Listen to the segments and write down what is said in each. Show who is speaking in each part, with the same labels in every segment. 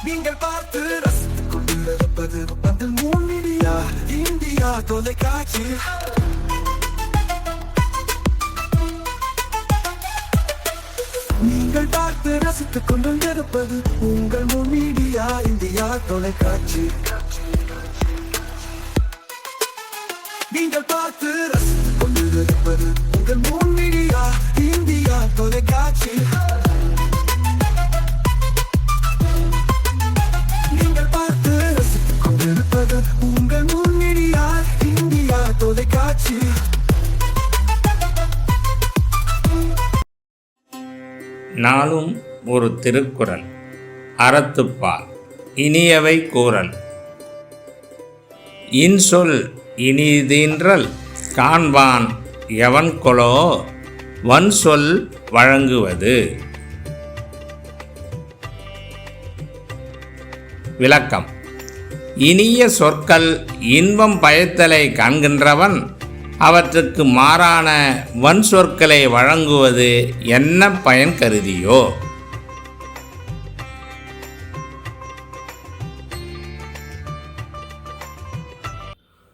Speaker 1: நீங்கள் பார்த்து ரசித்துக் கொண்டிருப்பது பந்தல் மீடியா இந்தியா தொலைக்காட்சி. நீங்கள் பார்த்து ரசித்துக் கொண்டிருப்பது உங்கள் மீடியா இந்தியா தொலைக்காட்சி. நீங்கள் பார்த்து ரசித்துக் கொண்டிருப்பது உங்கள் மீடியா இந்தியா தொலைக்காட்சி. நீங்கள் பார்த்து ரசித்துக் கொண்டிருப்பது உங்கள் மீடியா இந்தியா தொலைக்காட்சி.
Speaker 2: நாளும் ஒரு திருக்குறள். அறத்துப்பால். இனியவை கூறல். இன்சொல் இனிதீன்றல் காண்பான் எவன்கொலோ வன்சொல் வழங்குவது. விளக்கம். இனிய சொற்கள் இன்பம் பயத்தலை காண்கின்றவன் அவற்றுக்கு மாறான வன் சொற்களை வழங்குவது என்ன பயன் கருதியோ.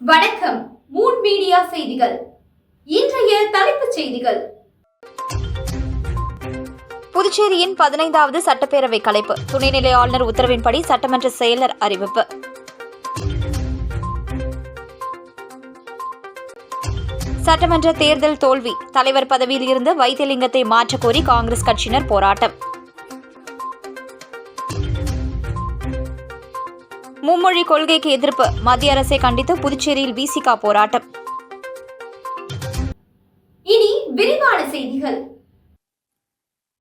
Speaker 3: வணக்கம். மூன் மீடியா செய்திகள். இன்றைய தலைப்புச் செய்திகள். புதுச்சேரியின் 15வது சட்டப்பேரவை கலைப்பு. துணைநிலை ஆளுநர் உத்தரவின்படி சட்டமன்ற செயலர் அறிவிப்பு. சட்டமன்ற தேர்தல் தோல்வி. தலைவர் பதவியில் இருந்து வைத்தியலிங்கத்தை மாற்றக் கோரி காங்கிரஸ் கட்சியினர் போராட்டம். மும்மொழி கொள்கைக்கு எதிர்ப்பு. மத்திய அரசை கண்டித்து புதுச்சேரியில் விசிக போராட்டம். இனி விரிவான செய்திகள்.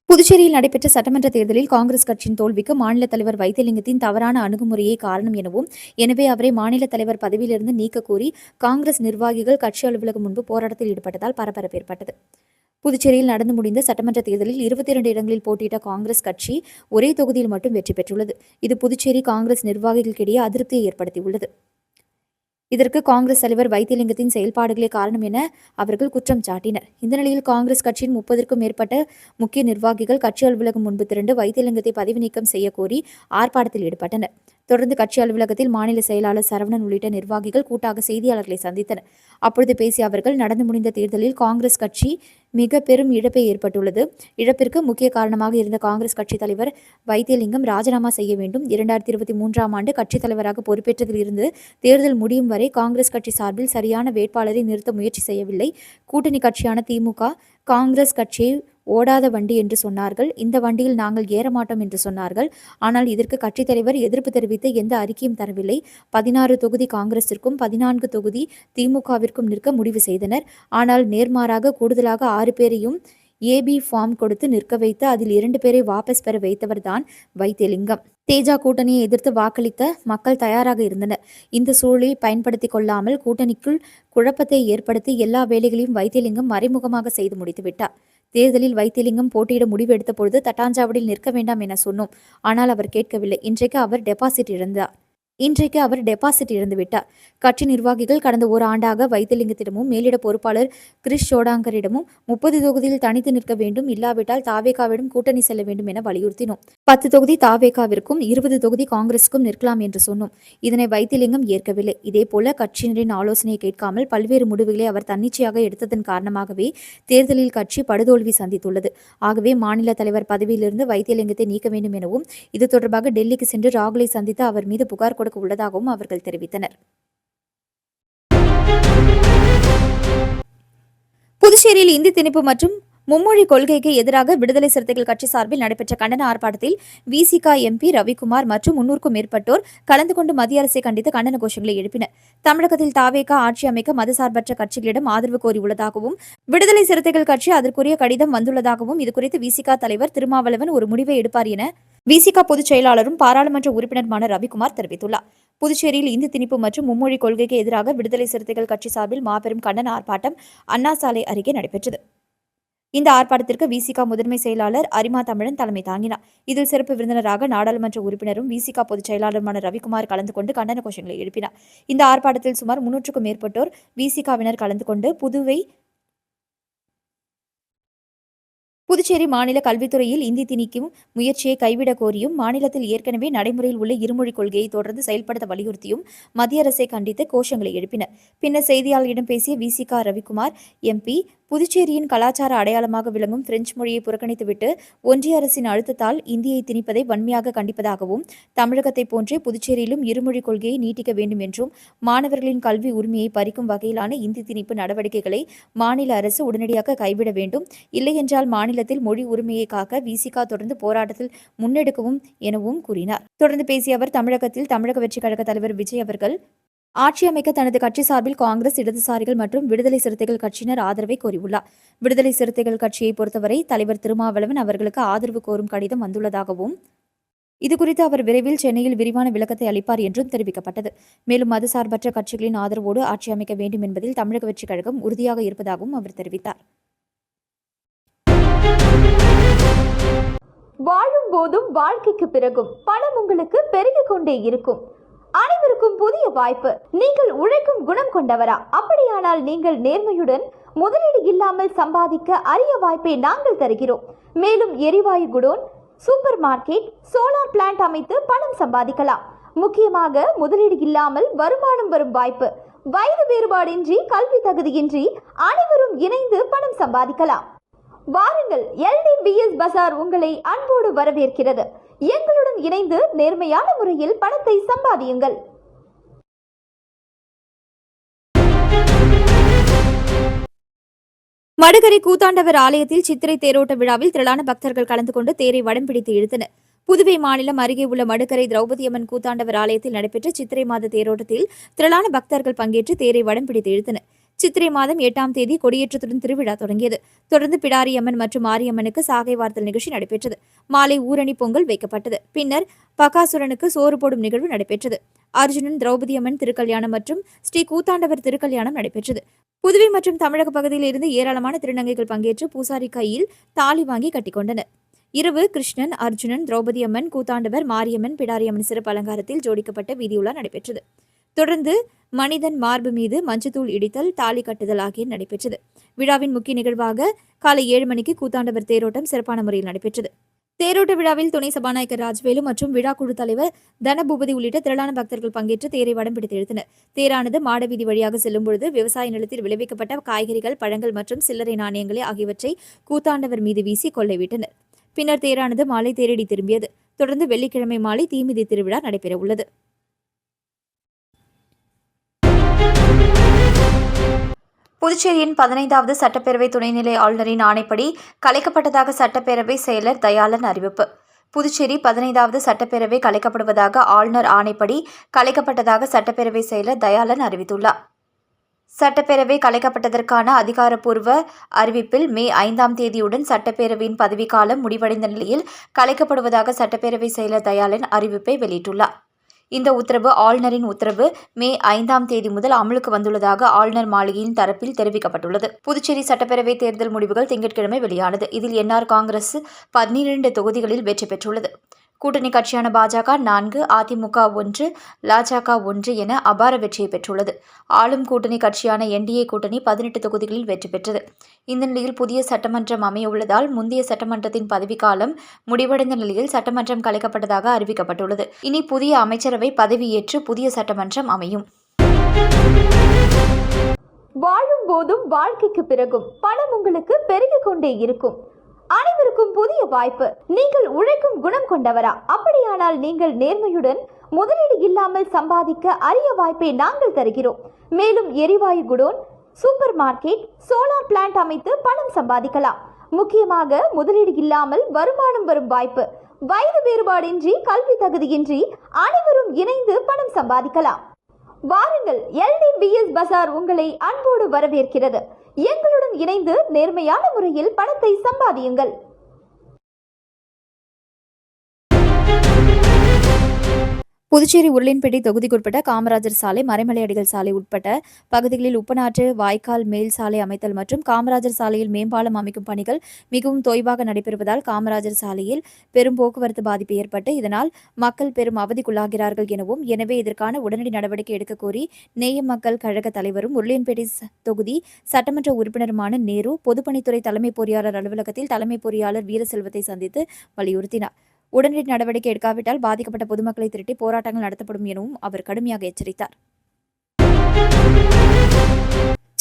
Speaker 3: புதுச்சேரியில் நடைபெற்ற சட்டமன்ற தேர்தலில் காங்கிரஸ் கட்சியின் தோல்விக்கு மாநில தலைவர் வைத்தியலிங்கத்தின் தவறான அணுகுமுறையே காரணம் எனவும், எனவே அவரை மாநில தலைவர் பதவியிலிருந்து நீக்க கோரி காங்கிரஸ் நிர்வாகிகள் கட்சி அலுவலகம் முன்பு போராட்டத்தில் ஈடுபட்டதால் பரபரப்பு ஏற்பட்டது. புதுச்சேரியில் நடந்து முடிந்த சட்டமன்ற தேர்தலில் 22 இடங்களில் போட்டியிட்ட காங்கிரஸ் கட்சி ஒரே தொகுதியில் மட்டும் வெற்றி பெற்றுள்ளது. இது புதுச்சேரி காங்கிரஸ் நிர்வாகிகளுக்கிடையே அதிருப்தியை ஏற்படுத்தியுள்ளது. இதற்கு காங்கிரஸ் தலைவர் வைத்தியலிங்கத்தின் செயல்பாடுகளே காரணம் என அவர்கள் குற்றம் சாட்டினர். இந்த நிலையில் காங்கிரஸ் கட்சியின் 30க்கும் மேற்பட்ட முக்கிய நிர்வாகிகள் கட்சி அலுவலகம் முன்பு திரண்டு வைத்தியலிங்கத்தை பதவி நீக்கம் செய்ய கோரி ஆர்ப்பாட்டத்தில் ஈடுபட்டனர். தொடர்ந்து கட்சி அலுவலகத்தில் மாநில செயலாளர் சரவணன் உள்ளிட்ட நிர்வாகிகள் கூட்டாக செய்தியாளர்களை சந்தித்தனர். அப்பொழுது பேசிய அவர்கள், நடந்து முடிந்த தேர்தலில் காங்கிரஸ் கட்சி மிக பெரும் இழப்பை ஏற்பட்டுள்ளது. இழப்பிற்கு முக்கிய காரணமாக இருந்த காங்கிரஸ் கட்சி தலைவர் வைத்தியலிங்கம் ராஜினாமா செய்ய வேண்டும். 2023ஆம் ஆண்டு கட்சித் தலைவராக பொறுப்பேற்றதில் இருந்து தேர்தல் முடியும் வரை காங்கிரஸ் கட்சி சார்பில் சரியான வேட்பாளரை நிறுத்த முயற்சி செய்யவில்லை. கூட்டணி கட்சியான திமுக காங்கிரஸ் கட்சியை ஓடாத வண்டி என்று சொன்னார்கள். இந்த வண்டியில் நாங்கள் ஏறமாட்டோம் என்று சொன்னார்கள். ஆனால் இதற்கு கட்சித் தலைவர் எதிர்ப்பு தெரிவித்து எந்த அறிக்கையும் தரவில்லை. 16 தொகுதி காங்கிரசிற்கும் 14 தொகுதி திமுகவிற்கும் நிற்க முடிவு செய்தனர். ஆனால் நேர்மாறாக கூடுதலாக 6 பேரையும் ஏபி ஃபார்ம் கொடுத்து நிற்க வைத்து அதில் 2 பேரை வாபஸ் பெற வைத்தவர் தான் வைத்தியலிங்கம். தேஜா கூட்டணியை எதிர்த்து வாக்களித்த மக்கள் தயாராக இருந்தனர். இந்த சூழலை பயன்படுத்தி கொள்ளாமல் கூட்டணிக்குள் குழப்பத்தை ஏற்படுத்தி எல்லா வேலைகளையும் வைத்தியலிங்கம் மறைமுகமாக செய்து முடித்துவிட்டார். தேர்தலில் வைத்தியலிங்கம் போட்டியிட முடிவு எடுத்த பொழுது தட்டாஞ்சாவடியில் நிற்க வேண்டாம் என சொன்னோம். ஆனால் அவர் கேட்கவில்லை. இன்றைக்கு அவர் டெபாசிட் இழந்துவிட்டார். கட்சி நிர்வாகிகள் கடந்த ஒரு ஆண்டாக வைத்தியலிங்கத்திடமும் மேலிட பொறுப்பாளர் கிரிஷ் சோடாங்கரிடமும் 30 தொகுதியில் தனித்து நிற்க வேண்டும், இல்லாவிட்டால் தாவேகாவிடம் கூட்டணி செல்ல வேண்டும் என வலியுறுத்தினோம். 10 தொகுதி தாவேகாவிற்கும் 20 தொகுதி காங்கிரசுக்கும் நிற்கலாம் என்று சொன்னோம். இதனை வைத்தியலிங்கம் ஏற்கவில்லை. இதேபோல கட்சியினரின் ஆலோசனையை கேட்காமல் பல்வேறு முடிவுகளை அவர் தன்னிச்சையாக எடுத்ததன் காரணமாகவே தேர்தலில் கட்சி படுதோல்வி சந்தித்துள்ளது. ஆகவே மாநில தலைவர் பதவியிலிருந்து வைத்தியலிங்கத்தை நீக்க வேண்டும் எனவும், இது தொடர்பாக டெல்லிக்கு சென்று ராகுலை சந்தித்து அவர் மீது புகார் கொடுக்க உள்ளதாகவும் அவர்கள் தெரிவித்தனர். புதுச்சேரியில் இந்தி திணிப்பு மற்றும் மும்மொழி கொள்கைக்கு எதிராக விடுதலை சிறுத்தைகள் கட்சி சார்பில் நடைபெற்ற கண்டன ஆர்ப்பாட்டத்தில் விசிக எம்பி ரவிக்குமார் மற்றும் 300க்கும் மேற்பட்டோர் கலந்து கொண்டு மத்திய அரசை கண்டித்து கண்டன கோஷங்களை எழுப்பினர். தமிழகத்தில் தாவேகா ஆட்சி அமைக்க மதசார்பற்ற கட்சிகளிடம் ஆதரவு கோரியுள்ளதாகவும், விடுதலை சிறுத்தைகள் கட்சி அதற்குரிய கடிதம் வந்துள்ளதாகவும், இதுகுறித்து விசிக தலைவர் திருமாவளவன் ஒரு முடிவை எடுப்பார் என விசிக பொதுச் செயலாளரும் பாராளுமன்ற உறுப்பினருமான ரவிக்குமார் தெரிவித்துள்ளார். புதுச்சேரியில் இந்தி திணிப்பு மற்றும் மும்மொழி கொள்கைக்கு எதிராக விடுதலை சிறுத்தைகள் கட்சி சார்பில் மாபெரும் கண்டன ஆர்ப்பாட்டம் அண்ணா சாலை அருகே நடைபெற்றது. இந்த ஆர்ப்பாட்டத்திற்கு விசிக முதன்மை செயலாளர் அரிமா தமிழன் தலைமை தாங்கினார். இதில் சிறப்பு விருந்தினராக நாடாளுமன்ற உறுப்பினரும் விசிக பொதுச் செயலாளருமான ரவிக்குமார் கலந்து கொண்டு கண்டன கோஷங்களை எழுப்பினார். இந்த ஆர்ப்பாட்டத்தில் சுமார் 300க்கும் மேற்பட்டோர் விசிகவினர் கலந்து கொண்டு புதுச்சேரி மாநில கல்வித்துறையில் இந்தி திணிக்கும் முயற்சியை கைவிடக் கோரியும் மாநிலத்தில் ஏற்கனவே நடைமுறையில் உள்ள இருமொழிக் கொள்கையை தொடர்ந்து செயல்படுத்த வலியுறுத்தியும் மத்திய அரசை கண்டித்து கோஷங்களை எழுப்பினர். பின்னர் செய்தியாளர்களிடம் பேசிய விசிக ரவிக்குமார் எம்பி, புதுச்சேரியின் கலாச்சார அடையாளமாக விளங்கும் பிரெஞ்சு மொழியை புறக்கணித்துவிட்டு ஒன்றிய அரசின் அழுத்தத்தால் இந்தியை திணிப்பதை வன்மையாக கண்டிப்பதாகவும், தமிழகத்தைப் போன்றே புதுச்சேரியிலும் இருமொழிக் கொள்கையை நீட்டிக்க வேண்டும் என்றும், மாணவர்களின் கல்வி உரிமையை பறிக்கும் வகையிலான இந்தி திணிப்பு நடவடிக்கைகளை மாநில அரசு உடனடியாக கைவிட வேண்டும். இல்லையென்றால் மாநிலத்தில் மொழி உரிமையை காக்க விசிக தொடர்ந்து போராட்டத்தில் முன்னெடுக்கவும் எனவும் கூறினார். தொடர்ந்து பேசிய அவர், தமிழகத்தில் தமிழக வெற்றிக் கழக தலைவர் விஜய் அவர்கள் ஆட்சி அமைக்க தனது கட்சி சார்பில் காங்கிரஸ், இடதுசாரிகள் மற்றும் விடுதலை சிறுத்தைகள் கட்சியினர் ஆதரவை கோரியுள்ளார். விடுதலை சிறுத்தைகள் கட்சியை பொறுத்தவரை தலைவர் திருமாவளவன் அவர்களுக்கு ஆதரவு கோரும் கடிதம் வந்துள்ளதாகவும், இதுகுறித்து அவர் விரைவில் சென்னையில் விரிவான விளக்கத்தை அளிப்பார் என்றும் தெரிவிக்கப்பட்டது. மேலும் மதசார்பற்ற கட்சிகளின் ஆதரவோடு ஆட்சி அமைக்க வேண்டும் என்பதில் தமிழக வெற்றிக் கழகம் உறுதியாக இருப்பதாகவும் அவர் தெரிவித்தார்.
Speaker 4: வாழும் போதும் வாழ்க்கைக்கு பிறகும் பணம் உங்களுக்கு பெருகிக் கொண்டே இருக்கும். அனைவருக்கும் புதிய வாய்ப்பு. நீங்கள் உழைக்கும் குணம் கொண்டவரா? அப்படியானால் நீங்கள் நேர்மையுடன் முதலீடு இல்லாமல் சம்பாதிக்க அரிய வாய்ப்பை நாங்கள் தருகிறோம். மேலும் எரிவாயு godown, super market, solar plant அமைத்து பணம் சம்பாதிக்கலாம். முக்கியமாக முதலீடு இல்லாமல் வருமானம் வரும் வாய்ப்பு. வயது வேறுபாடின்றி, கல்வி தகுதியின்றி அனைவரும் இணைந்து பணம் சம்பாதிக்கலாம். வாருங்கள், LDBS பஜார் உங்களை அன்போடு வரவேற்கிறது. எங்களுடன் இணைந்து நேர்மையான முறையில் பணத்தை சம்பாதியுங்கள்.
Speaker 3: மடுகரை கூத்தாண்டவர் ஆலயத்தில் சித்திரை தேரோட்ட விழாவில் திரளான பக்தர்கள் கலந்து கொண்டு தேரை வடம் பிடித்து இழுத்தனர். புதுவை மாநிலம் அருகே உள்ள மடுகரை திரௌபதி அம்மன் கூத்தாண்டவர் ஆலயத்தில் நடைபெற்ற சித்திரை மாத தேரோட்டத்தில் திரளான பக்தர்கள் பங்கேற்று தேரை வடம் பிடித்து இழுத்தனர். சித்திரை மாதம் 8ஆம் தேதி கொடியேற்றத்துடன் திருவிழா தொடங்கியது. தொடர்ந்து பிடாரியம்மன் மற்றும் மாரியம்மனுக்கு சாகை வார்த்தல் நிகழ்ச்சி நடைபெற்றது. மாலை ஊரணி பொங்கல் வைக்கப்பட்டது. பின்னர் பகாசுரனுக்கு சோறு போடும் நிகழ்வு நடைபெற்றது. அர்ஜுனன், திரௌபதி அம்மன் திருக்கல்யாணம் மற்றும் ஸ்ரீ கூத்தாண்டவர் திருக்கல்யாணம் நடைபெற்றது. புதுவை மற்றும் தமிழக பகுதியில் இருந்து ஏராளமான திருநங்கைகள் பங்கேற்று பூசாரி கையில் தாலி வாங்கி கட்டிக்கொண்டனர். இரவு கிருஷ்ணன், அர்ஜுனன், திரௌபதி அம்மன், கூத்தாண்டவர், மாரியம்மன், பிடாரியம்மன் சிறப்பு அலங்காரத்தில் ஜோடிக்கப்பட்ட வீதியுலா நடைபெற்றது. தொடர்ந்து மனிதன் மார்பு மீது மஞ்சத்தூள் இடித்தல், தாலி கட்டுதல் ஆகிய நடைபெற்றது. விழாவின் முக்கிய நிகழ்வாக காலை 7 மணிக்கு கூத்தாண்டவர் தேரோட்டம் சிறப்பான முறையில் நடைபெற்றது. தேரோட்ட விழாவில் துணை சபாநாயகர் ராஜ்வேலு மற்றும் விழா குழு தலைவர் தனபூபதி உள்ளிட்ட திரளான பக்தர்கள் பங்கேற்று தேரை வடம் பிடித்து இழுத்தனர். தேரானது மாடவீதி வழியாக செல்லும் பொழுது விவசாய நிலத்தில் விளைவிக்கப்பட்ட காய்கறிகள், பழங்கள் மற்றும் சில்லறை நாணயங்களை ஆகியவற்றை கூத்தாண்டவர் மீது வீசி கொள்ளைவிட்டனர். பின்னர் தேரானது மாலை தேரடி திரும்பியது. தொடர்ந்து வெள்ளிக்கிழமை மாலை தீமிதி திருவிழா நடைபெற உள்ளது. புதுச்சேரியின் 15வது சட்டப்பேரவை துணைநிலை ஆளுநரின் ஆணைப்படி கலைக்கப்பட்டதாக சட்டப்பேரவை செயலர் தயாளன் அறிவிப்பு. புதுச்சேரி 15வது சட்டப்பேரவை கலைக்கப்படுவதாக ஆளுநர் ஆணைப்படி கலைக்கப்பட்டதாக சட்டப்பேரவை செயலர் தயாளன் அறிவித்துள்ளார். சட்டப்பேரவை கலைக்கப்பட்டதற்கான அதிகாரப்பூர்வ அறிவிப்பில் மே 5ஆம் தேதியுடன் சட்டப்பேரவையின் பதவிக்காலம் முடிவடைந்த நிலையில் கலைக்கப்படுவதாக சட்டப்பேரவை செயலர் தயாளன் அறிவிப்பை வெளியிட்டுள்ளார். இந்த உத்தரவு ஆளுநரின் உத்தரவு மே 5ஆம் தேதி முதல் அமலுக்கு வந்துள்ளதாக ஆளுநர் மாளிகையின் தரப்பில் தெரிவிக்கப்பட்டுள்ளது. புதுச்சேரி சட்டப்பேரவை தேர்தல் முடிவுகள் திங்கட்கிழமை வெளியானது. இதில் NR காங்கிரஸ் 12 தொகுதிகளில் வெற்றி பெற்றுள்ளது. கூட்டணி கட்சியான பாஜக 4, அதிமுக 1, லாஜக 1 என அபார வெற்றியை பெற்றுள்ளது. ஆளும் கூட்டணி கட்சியான NDA கூட்டணி 18 தொகுதிகளில் வெற்றி பெற்றது. இந்த நிலையில் புதிய சட்டமன்றம் அமைய உள்ளதால் முந்தைய சட்டமன்றத்தின் பதவிக்காலம் முடிவடைந்த நிலையில் சட்டமன்றம் கலைக்கப்பட்டதாக அறிவிக்கப்பட்டுள்ளது. இனி புதிய அமைச்சரவை பதவியேற்று புதிய சட்டமன்றம் அமையும்.
Speaker 4: வாழும் போதும் வாழ்க்கைக்கு பிறகும் பணம் உங்களுக்கு பெருகிக் கொண்டே இருக்கும். அனைவருக்கும் புதிய வாய்ப்பு. நீங்கள் உழைக்கும் குணம் கொண்டவரா? அப்படியானால் நீங்கள் நேர்மையுடன் முதலீடு இல்லாமல் சம்பாதிக்க அரிய வாய்ப்பை நாங்கள் தருகிறோம். மேலும் எரிவாயு godown, super market, solar plant அமைத்து பணம் சம்பாதிக்கலாம். முக்கியமாக முதலீடு இல்லாமல் வருமானம் வரும் வாய்ப்பு. வயது வேறுபாடின்றி, கல்வி தகுதியின்றி அனைவரும் இணைந்து பணம் சம்பாதிக்கலாம். வாருங்கள், LDBS பஜார் உங்களை அன்போடு வரவேற்கிறது. எங்களுடன் இணைந்து நேர்மையான முறையில் பணத்தை சம்பாதியுங்கள்.
Speaker 3: புதுச்சேரி உருளையன்பேட்டை தொகுதிக்குட்பட்ட காமராஜர் சாலை, மறைமலையடிகள் சாலை உட்பட்ட பகுதிகளில் உப்பனாற்று வாய்க்கால் மேல் சாலை அமைத்தல் மற்றும் காமராஜர் சாலையில் மேம்பாலம் அமைக்கும் பணிகள் மிகவும் தொய்வாக நடைபெறுவதால் காமராஜர் சாலையில் பெரும் போக்குவரத்து பாதிப்பு ஏற்பட்டு இதனால் மக்கள் பெரும் அவதிக்குள்ளாகிறார்கள் எனவும், எனவே இதற்கான உடனடி நடவடிக்கை எடுக்க கோரி நேய மக்கள் கழக தலைவரும் உருளையன்பேட்டை தொகுதி சட்டமன்ற உறுப்பினருமான நேரு பொதுப்பணித்துறை தலைமை பொறியாளர் அலுவலகத்தில் தலைமை பொறியாளர் வீரசெல்வத்தை சந்தித்து வலியுறுத்தினார். உடனடி நடவடிக்கை எடுக்காவிட்டால் பாதிக்கப்பட்ட பொதுமக்களை திரட்டி போராட்டங்கள் நடத்தப்படும் எனவும் அவர் கடுமையாக எச்சரித்தார்.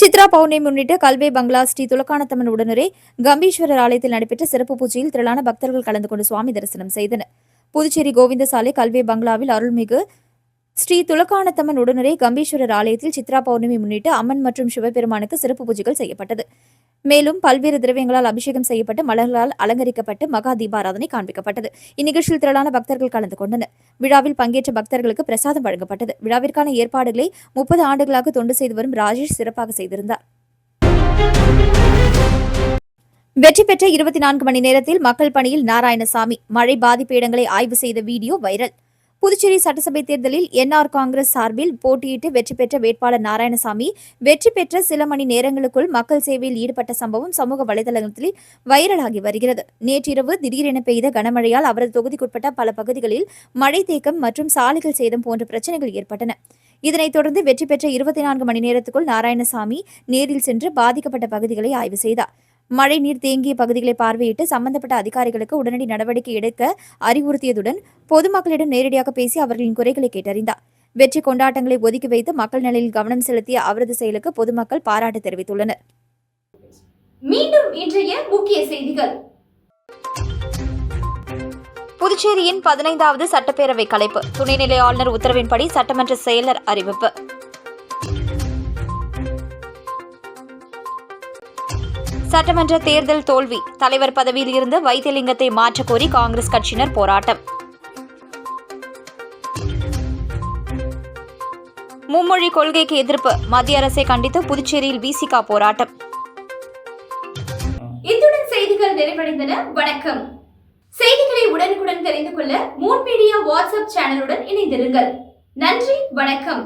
Speaker 3: சித்ரா பௌர்ணமி முன்னிட்டு கல்வே பங்களா ஸ்ரீ துலக்கானத்தம்மன் உடனுரே கம்பீஸ்வரர் ஆலயத்தில் நடைபெற்ற சிறப்பு பூஜையில் திரளான பக்தர்கள் கலந்து கொண்டு சுவாமி தரிசனம் செய்தனர். புதுச்சேரி கோவிந்தசாலை கல்வே பங்களாவில் அருள்மிகு ஸ்ரீ துலக்கானத்தம்மன் உடனுரே கம்பீஸ்வரர் ஆலயத்தில் சித்ரா பௌர்ணமி முன்னிட்டு அம்மன் மற்றும் சிவபெருமானுக்கு சிறப்பு பூஜைகள் செய்யப்பட்டது. மேலும் பல்வேறு திரவியங்களால் அபிஷேகம் செய்யப்பட்டு மலர்களால் அலங்கரிக்கப்பட்டு மகா தீபாராதனை காண்பிக்கப்பட்டது. இந்நிகழ்ச்சியில் திரளான பக்தர்கள் கலந்து கொண்டனர். விழாவில் பங்கேற்ற பக்தர்களுக்கு பிரசாதம் வழங்கப்பட்டது. விழாவிற்கான ஏற்பாடுகளை 30 ஆண்டுகளாக தொண்டு செய்து வரும் ராஜேஷ் சிறப்பாக செய்திருந்தார். வெற்றி பெற்ற 24 மணி நேரத்தில் மக்கள் பணியில் நாராயணசாமி மழை பாதிப்பு இடங்களை ஆய்வு செய்த வீடியோ வைரல். புதுச்சேரி சட்டசபை தேர்தலில் என்ஆர் காங்கிரஸ் சார்பில் போட்டியிட்டு வெற்றி பெற்ற வேட்பாளர் நாராயணசாமி வெற்றி பெற்ற சில மணி நேரங்களுக்குள் மக்கள் சேவையில் ஈடுபட்ட சம்பவம் சமூக வலைதளத்தில் வைரலாகி வருகிறது. நேற்றிரவு திடீரென பெய்த கனமழையால் அவரது தொகுதிக்குட்பட்ட பல பகுதிகளில் மழை தேக்கம் மற்றும் சாலைகள் சேதம் போன்ற பிரச்சனைகள் ஏற்பட்டன. இதனைத் தொடர்ந்து வெற்றி பெற்ற 24 மணி நேரத்துக்குள் நாராயணசாமி நேரில் சென்று பாதிக்கப்பட்ட பகுதிகளை ஆய்வு செய்தார். மழை நீர் தேங்கிய பகுதிகளை பார்வையிட்டு சம்பந்தப்பட்ட அதிகாரிகளுக்கு உடனடி நடவடிக்கை எடுக்க அறிவுறுத்தியதுடன் பொதுமக்களிடம் நேரடியாக பேசி அவர்களின் குறைகளை கேட்டறிந்தார். வெற்றி கொண்டாட்டங்களை ஒதுக்கி வைத்து மக்கள் நலனில் கவனம் செலுத்திய அவரது செயலுக்கு பொதுமக்கள் பாராட்டு தெரிவித்துள்ளனர்.
Speaker 4: மீண்டும் இன்றைய முக்கிய செய்திகள். புதுச்சேரியின் 15வது சட்டப்பேரவை கலைப்பு. துணைநிலை ஆளுநர் உத்தரவின்படி சட்டமன்ற செயலர் அறிவிப்பு. சட்டமன்ற தேர்தல் தோல்வி. தலைவர் பதவியில் இருந்து வைத்தியலிங்கத்தை மாற்றக் கோரி காங்கிரஸ் கட்சியினர் போராட்டம். மும்மொழி கொள்கைக்கு எதிர்ப்பு. மத்திய அரசை கண்டித்து புதுச்சேரியில் விசிக போராட்டம். இத்துடன் செய்திகள் நிறைவடைந்தன. வணக்கம். செய்திகளை உடனுக்குடன் தெரிந்து கொள்ள மூன் மீடியா வாட்ஸ்அப் சேனலுடன் இணைந்திருங்கள். நன்றி, வணக்கம்.